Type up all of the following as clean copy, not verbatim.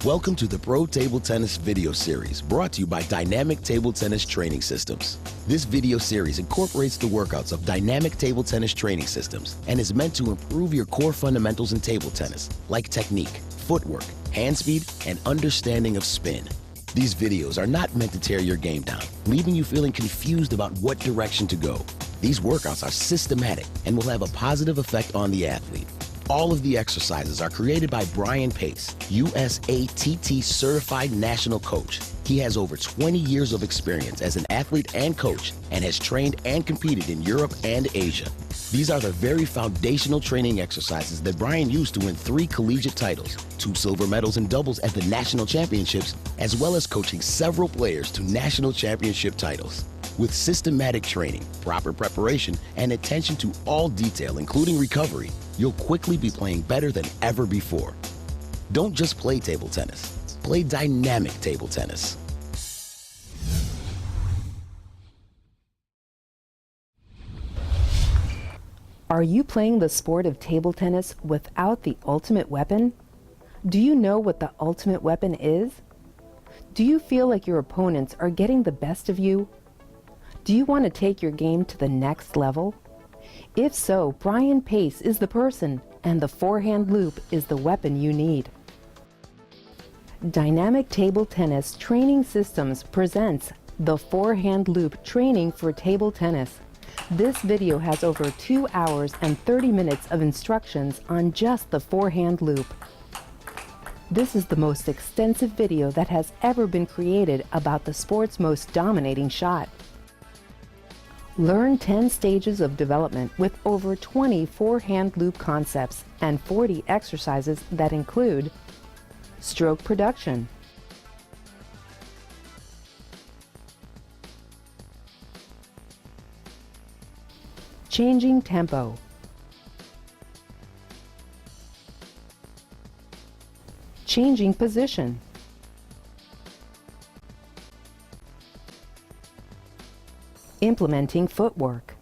Welcome to the Pro Table Tennis video series brought to you by Dynamic Table Tennis Training Systems. This video series incorporates the workouts of Dynamic Table Tennis Training Systems and is meant to improve your core fundamentals in table tennis, like technique, footwork, hand speed, and understanding of spin. These videos are not meant to tear your game down, leaving you feeling confused about what direction to go. These workouts are systematic and will have a positive effect on the athlete. All of the exercises are created by Brian Pace, USATT certified national coach. He has over 20 years of experience as an athlete and coach and has trained and competed in Europe and Asia. These are the very foundational training exercises that Brian used to win 3 collegiate titles, 2 silver medals in doubles at the national championships, as well as coaching several players to national championship titles. With systematic training, proper preparation, and attention to all detail, including recovery, you'll quickly be playing better than ever before. Don't just play table tennis, play dynamic table tennis. Are you playing the sport of table tennis without the ultimate weapon? Do you know what the ultimate weapon is? Do you feel like your opponents are getting the best of you? Do you want to take your game to the next level? If so, Brian Pace is the person, and the Forehand loop is the weapon you need. Dynamic Table Tennis Training Systems presents the Forehand Loop Training for Table Tennis. This video has over 2 hours and 30 minutes of instructions on just the forehand loop. This is the most extensive video that has ever been created about the sport's most dominating shot. Learn 10 stages of development with over 20 forehand loop concepts and 40 exercises that include stroke production, changing tempo, changing position, implementing footwork,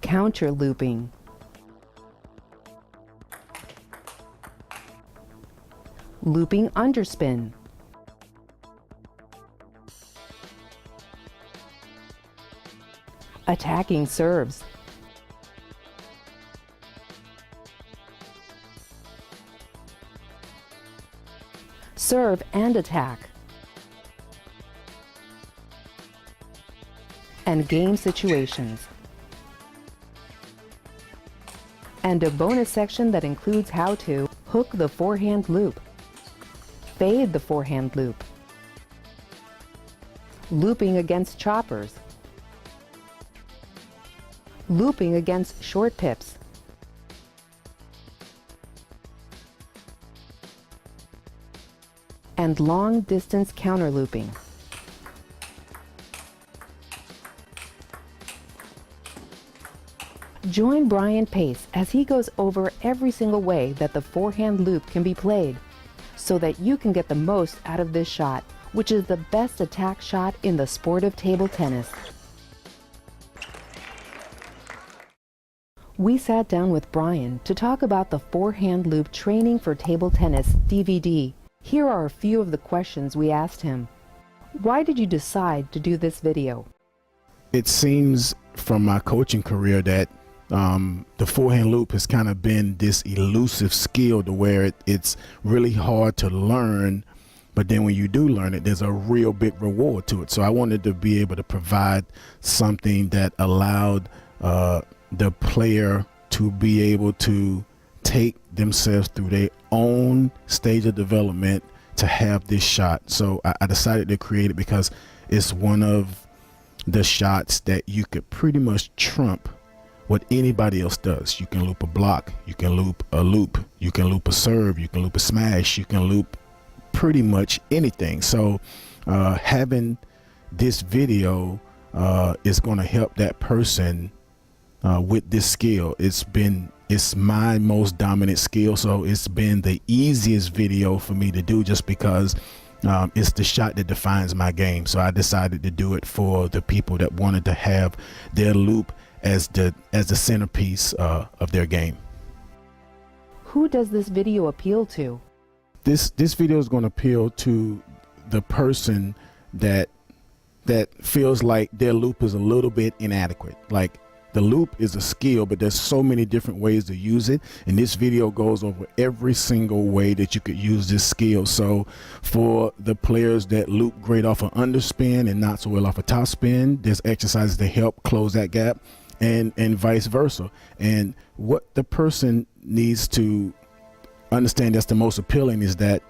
counter looping, looping underspin, attacking serves, serve and attack, and game situations. And a bonus section that includes how to hook the forehand loop, fade the forehand loop, looping against choppers, looping against short pips, and long-distance counter looping. Join Brian Pace as he goes over every single way that the forehand loop can be played, so that you can get the most out of this shot, which is the best attack shot in the sport of table tennis. We sat down with Brian to talk about the Forehand Loop Training for Table Tennis DVD. Here are a few of the questions we asked him. Why did you decide to do this video? It seems from my coaching career that the forehand loop has kind of been this elusive skill to where it's really hard to learn, but then when you do learn it, there's a real big reward to it. So I wanted to be able to provide something that allowed the player to be able to take themselves through their own stage of development to have this shot. So I decided to create it because it's one of the shots that you could pretty much trump what anybody else does. You can loop a block, you can loop a loop, you can loop a serve, you can loop a smash, you can loop pretty much anything. So having this video is going to help that person with this skill. It's my most dominant skill, so it's been the easiest video for me to do just because it's the shot that defines my game. So I decided to do it for the people that wanted to have their loop as the centerpiece of their game. Who does this video appeal to? This video is going to appeal to the person that feels like their loop is a little bit inadequate. Like, the loop is a skill, but there's so many different ways to use it, and this video goes over every single way that you could use this skill. So for the players that loop great off an underspin and not so well off a topspin, there's exercises to help close that gap, and vice versa. And what the person needs to understand that's the most appealing is that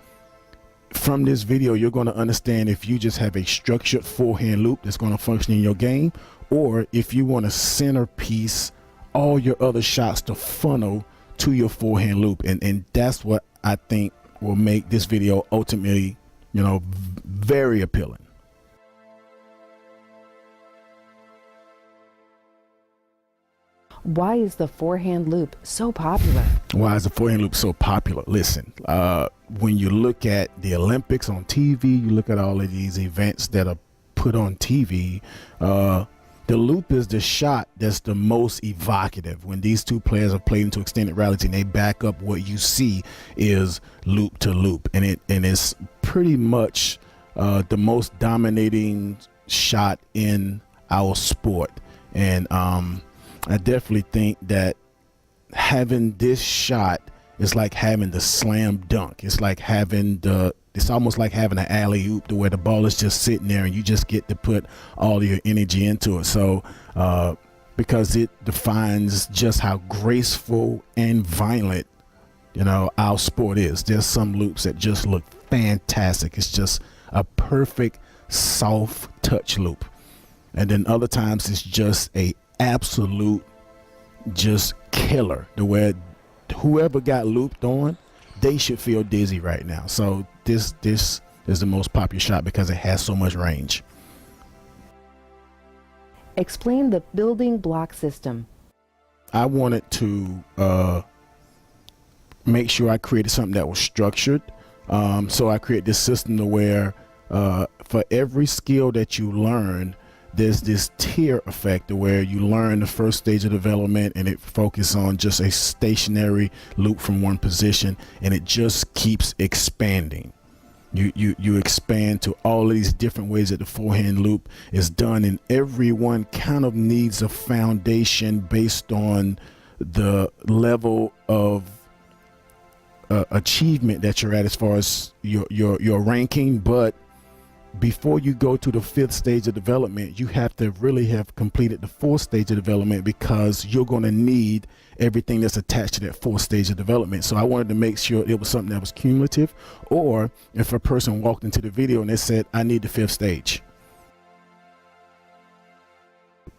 from this video, you're going to understand if you just have a structured forehand loop that's going to function in your game, or if you want to centerpiece all your other shots to funnel to your forehand loop. And that's what I think will make this video ultimately, very appealing. Why is the forehand loop so popular? Why is the forehand loop so popular? Listen, when you look at the Olympics on TV, you look at all of these events that are put on TV, the loop is the shot that's the most evocative. When these two players are played into extended rallies and they back up, what you see is loop to loop, and it's pretty much the most dominating shot in our sport. And I definitely think that having this shot is like having the slam dunk. It's like it's almost like having an alley-oop, to where the ball is just sitting there and you just get to put all your energy into it. So because it defines just how graceful and violent, our sport is. There's some loops that just look fantastic. It's just a perfect soft touch loop. And then other times it's just a absolute just killer, to where whoever got looped on, they should feel dizzy right now. So this is the most popular shot because it has so much range. Explain the building block system. I wanted to make sure I created something that was structured. So I created this system to where for every skill that you learn, there's this tier effect where you learn the first stage of development and it focuses on just a stationary loop from one position, and it just keeps expanding. You expand to all of these different ways that the forehand loop is done, and everyone kind of needs a foundation based on the level of achievement that you're at as far as your ranking. But before you go to the fifth stage of development, you have to really have completed the fourth stage of development, because you're going to need everything that's attached to that fourth stage of development. So I wanted to make sure it was something that was cumulative, or if a person walked into the video and they said, I need the fifth stage,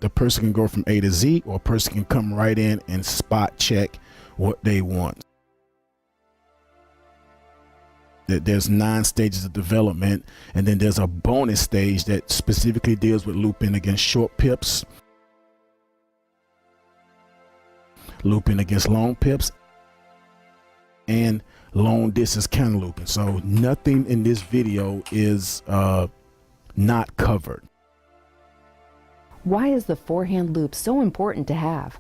the person can go from A to Z, or a person can come right in and spot check what they want. There's 9 stages of development, and then there's a bonus stage that specifically deals with looping against short pips, looping against long pips, and long distance counter looping. So nothing in this video is not covered. Why is the forehand loop so important to have?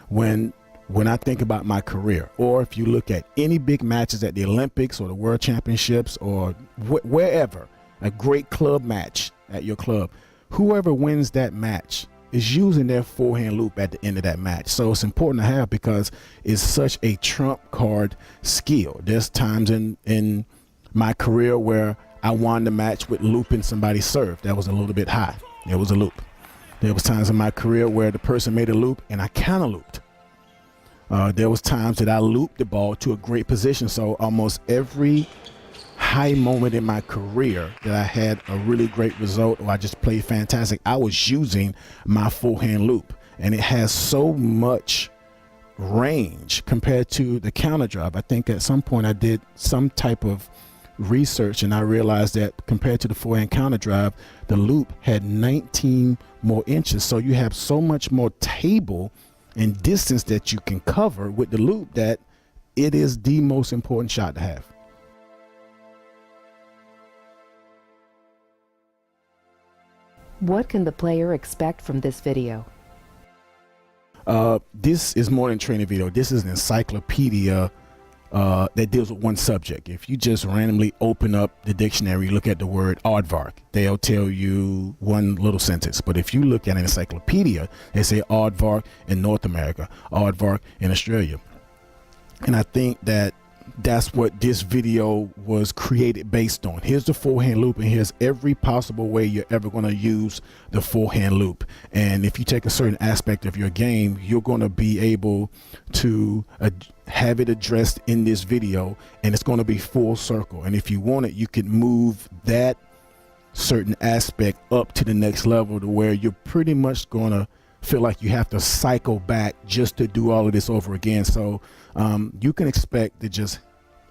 When I think about my career, or if you look at any big matches at the Olympics or the World Championships or wherever, a great club match at your club, whoever wins that match is using their forehand loop at the end of that match. So it's important to have, because it's such a trump card skill. There's times in my career where I won the match with looping somebody's serve that was a little bit high. It was a loop. There was times in my career where the person made a loop and I counter looped. There was times that I looped the ball to a great position. So almost every high moment in my career that I had a really great result, or I just played fantastic, I was using my forehand loop. And it has so much range compared to the counter drive. I think at some point I did some type of research and I realized that compared to the forehand counter drive, the loop had 19 more inches. So you have so much more table and distance that you can cover with the loop, that it is the most important shot to have. What can the player expect from this video? This is more than training video. This is an encyclopedia that deals with one subject. If you just randomly open up the dictionary, look at the word aardvark, they'll tell you one little sentence. But if you look at an encyclopedia, they say aardvark in North America, aardvark in Australia. And I think that that's what this video was created based on. Here's the forehand loop, and here's every possible way you're ever going to use the forehand loop. And if you take a certain aspect of your game, you're going to be able to have it addressed in this video, and it's going to be full circle. And if you want it, you can move that certain aspect up to the next level to where you're pretty much going to feel like you have to cycle back just to do all of this over again. So you can expect to just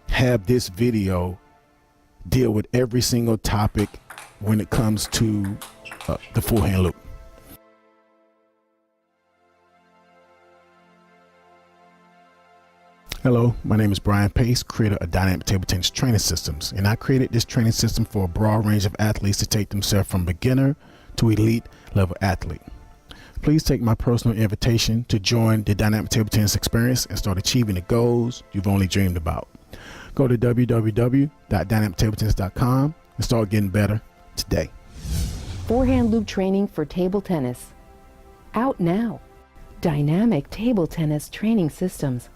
have this video deal with every single topic when it comes to the forehand loop. Hello, my name is Brian Pace, creator of Dynamic Table Tennis Training Systems, and I created this training system for a broad range of athletes to take themselves from beginner to elite level athlete. Please take my personal invitation to join the Dynamic Table Tennis experience and start achieving the goals you've only dreamed about. Go to www.dynamictabletennis.com and start getting better today. Forehand loop training for table tennis. Out now. Dynamic Table Tennis Training Systems.